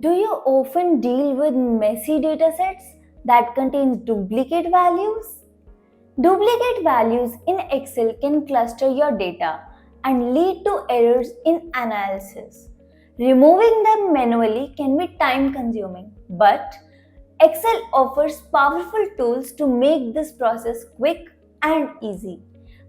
Do you often deal with messy datasets that contain duplicate values? Duplicate values in Excel can cluster your data and lead to errors in analysis. Removing them manually can be time consuming, but Excel offers powerful tools to make this process quick and easy.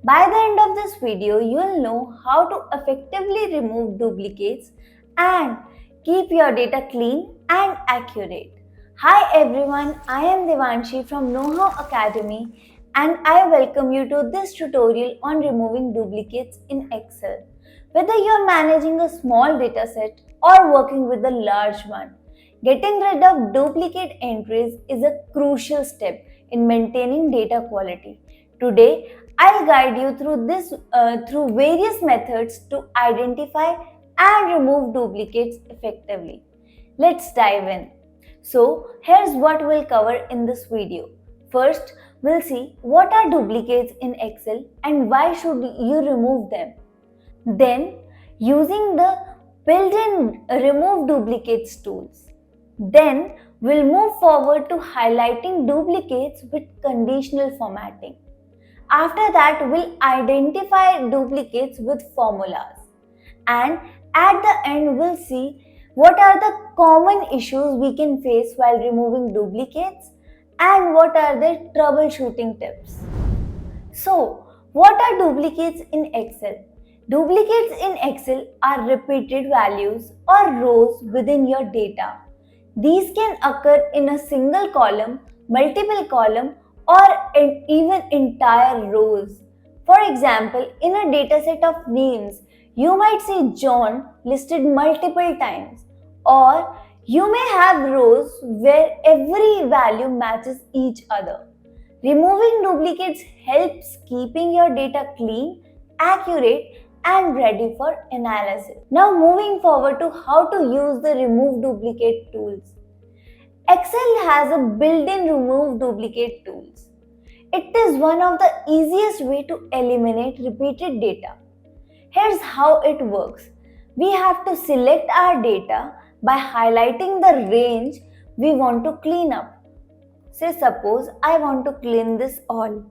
By the end of this video, you will know how to effectively remove duplicates and keep your data clean and accurate. Hi everyone, I am Devanshi from KnowHow Academy and I welcome you to this tutorial on removing duplicates in Excel. Whether you are managing a small dataset or working with a large one, getting rid of duplicate entries is a crucial step in maintaining data quality. Today, I'll guide you through various methods to identify and remove duplicates effectively. Let's dive in. So, here's what we'll cover in this video. First, we'll see what are duplicates in Excel and why should you remove them. Then, using the built-in remove duplicates tools. Then, we'll move forward to highlighting duplicates with conditional formatting. After that, we'll identify duplicates with formulas. And at the end, we'll see what are the common issues we can face while removing duplicates and what are the troubleshooting tips. So, what are duplicates in Excel? Duplicates in Excel are repeated values or rows within your data. These can occur in a single column, multiple column, or even entire rows. For example, in a dataset of names, you might see John listed multiple times, or you may have rows where every value matches each other. Removing duplicates helps keeping your data clean, accurate, and ready for analysis. Now moving forward to how to use the remove duplicate tools. Excel has a built-in remove duplicate tools. It is one of the easiest way to eliminate repeated data. Here's how it works. We have to select our data by highlighting the range we want to clean up. Say suppose I want to clean this all.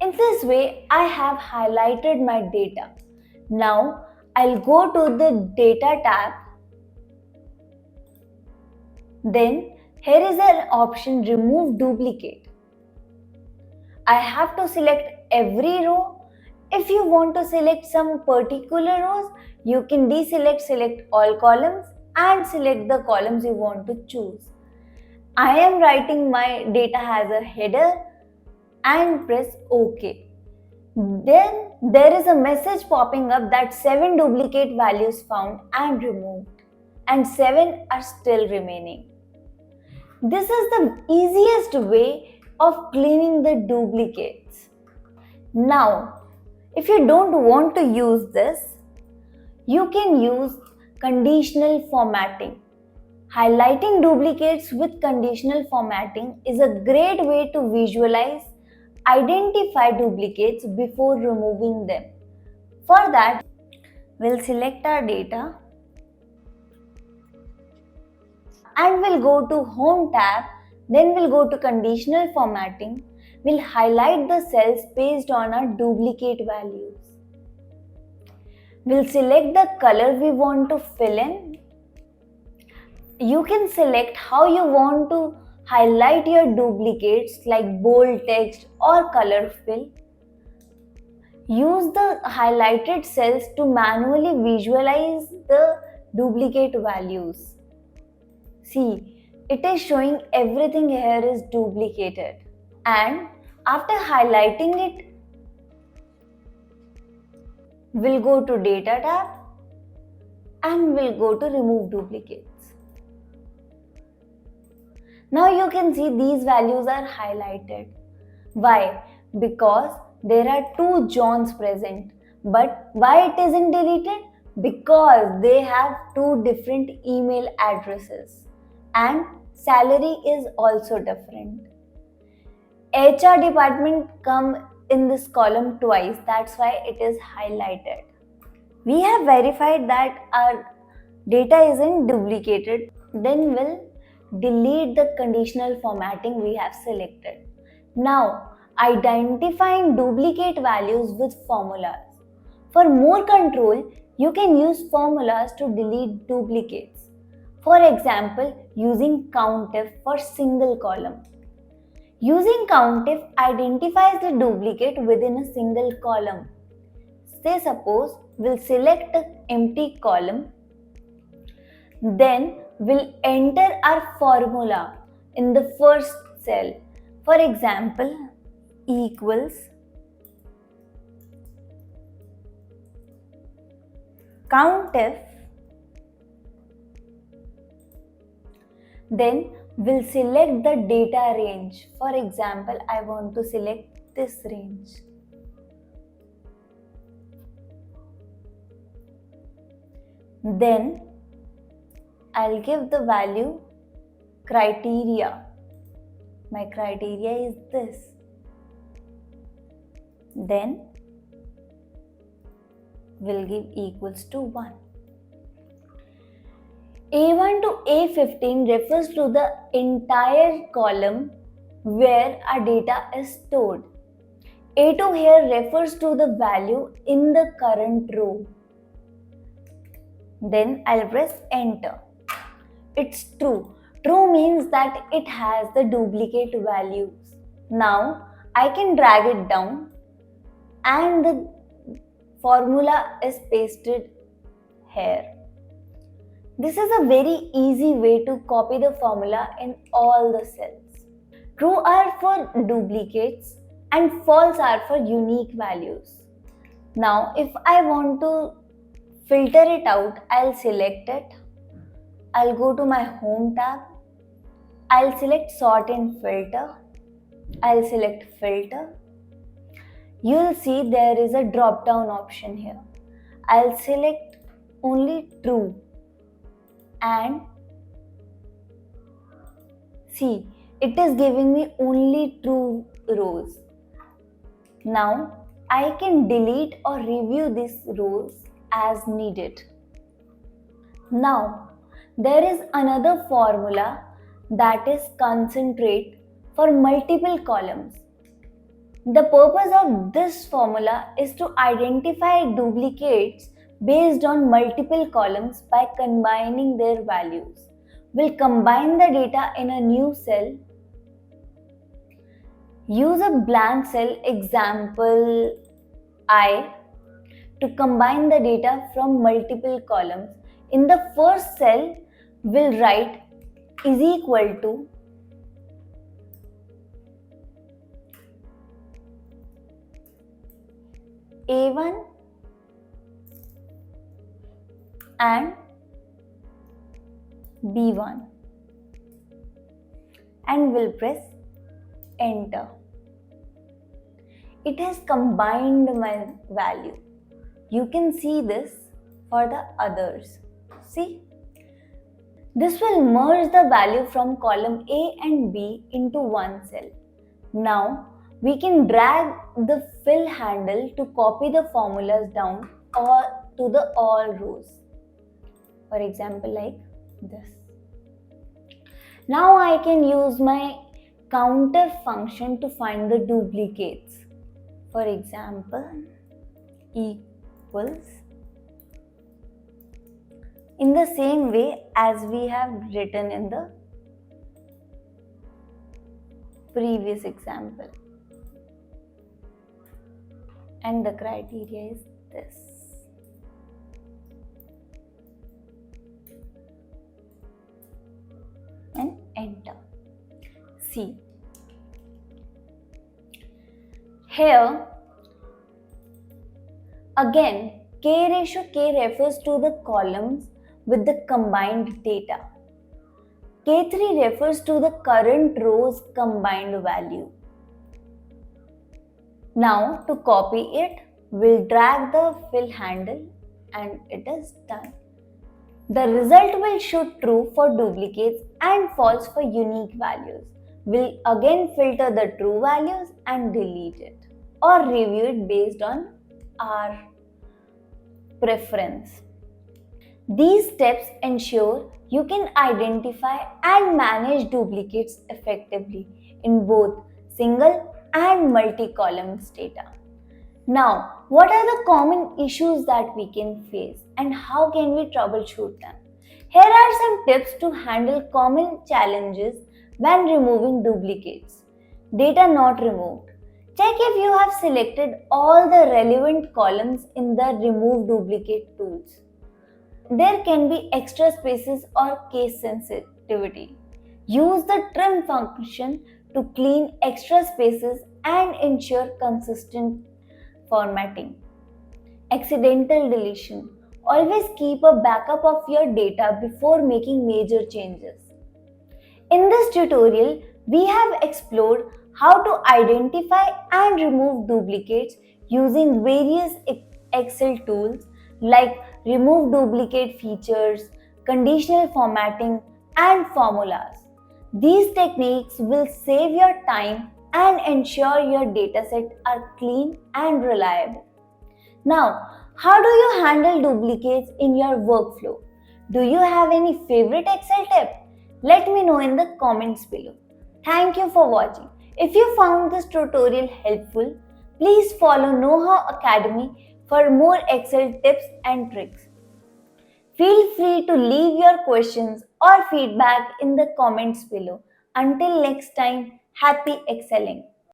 In this way, I have highlighted my data. Now, I'll go to the Data tab. Then, here is an option Remove Duplicate. I have to select every row. If you want to select some particular rows, you can select all columns and select the columns you want to choose. I am writing my data as a header and press OK. Then there is a message popping up that 7 duplicate values found and removed, and 7 are still remaining. This is the easiest way of cleaning the duplicates. Now, if you don't want to use this, you can use conditional formatting. Highlighting duplicates with conditional formatting is a great way to visualize, identify duplicates before removing them. For that, we'll select our data and we'll go to Home tab, then we'll go to Conditional Formatting. We'll highlight the cells based on our duplicate values. We'll select the color we want to fill in. You can select how you want to highlight your duplicates like bold text or color fill. Use the highlighted cells to manually visualize the duplicate values. See, it is showing everything here is duplicated. And after highlighting it, we'll go to Data tab and we'll go to Remove Duplicates. Now you can see these values are highlighted. Why? Because there are 2 Johns present. But why it isn't deleted? Because they have 2 different email addresses and salary is also different. HR department come in this column twice, that's why it is highlighted. We have verified that our data isn't duplicated, then we'll delete the conditional formatting we have selected. Now, identifying duplicate values with formulas. For more control, you can use formulas to delete duplicates. For example, using COUNTIF for single column. Using COUNTIF identifies the duplicate within a single column. Say suppose we'll select an empty column, then we'll enter our formula in the first cell. For example, equals COUNTIF, then we'll select the data range. For example, I want to select this range. Then I'll give the value criteria. My criteria is this. Then we'll give equals to 1. A1 to A15 refers to the entire column where our data is stored. A2 here refers to the value in the current row. Then I'll press enter. It's true. True means that it has the duplicate values. Now I can drag it down and the formula is pasted here. This is a very easy way to copy the formula in all the cells. True are for duplicates and false are for unique values. Now if I want to filter it out, I'll select it. I'll go to my home tab. I'll select sort and filter. I'll select filter. You'll see there is a drop down option here. I'll select only true and see, it is giving me only true rows. Now I can delete or review these rows as needed. Now there is another formula that is concentrate for multiple columns. The purpose of this formula is to identify duplicates based on multiple columns by combining their values. We'll combine the data in a new cell. Use a blank cell example I to combine the data from multiple columns. In the first cell, we'll write is equal to A1 and B1 and we'll press enter. It has combined my value. You can see this for the others. See? This will merge the value from column A and B into one cell. Now we can drag the fill handle to copy the formulas down or to the all rows. For example, like this. Now I can use my COUNTIF function to find the duplicates. For example, equals in the same way as we have written in the previous example. And the criteria is this. And enter. See. Here, again, K ratio K refers to the columns with the combined data. K3 refers to the current row's combined value. Now to copy it, we'll drag the fill handle and it is done. The result will show true for duplicates and false for unique values. We'll again filter the true values and delete it or review it based on our preference. These steps ensure you can identify and manage duplicates effectively in both single and multi-columns data. Now, what are the common issues that we can face and how can we troubleshoot them? Here are some tips to handle common challenges when removing duplicates. Data not removed. Check if you have selected all the relevant columns in the Remove Duplicate tools. There can be extra spaces or case sensitivity. Use the trim function to clean extra spaces and ensure consistent formatting. Accidental deletion. Always keep a backup of your data before making major changes. In this tutorial, we have explored how to identify and remove duplicates using various Excel tools like remove duplicate features, conditional formatting, and formulas. These techniques will save your time and ensure your datasets are clean and reliable. Now, how do you handle duplicates in your workflow? Do you have any favorite Excel tip? Let me know in the comments below. Thank you for watching. If you found this tutorial helpful, please follow KnowHow Academy for more Excel tips and tricks. Feel free to leave your questions or feedback in the comments below. Until next time, happy excelling.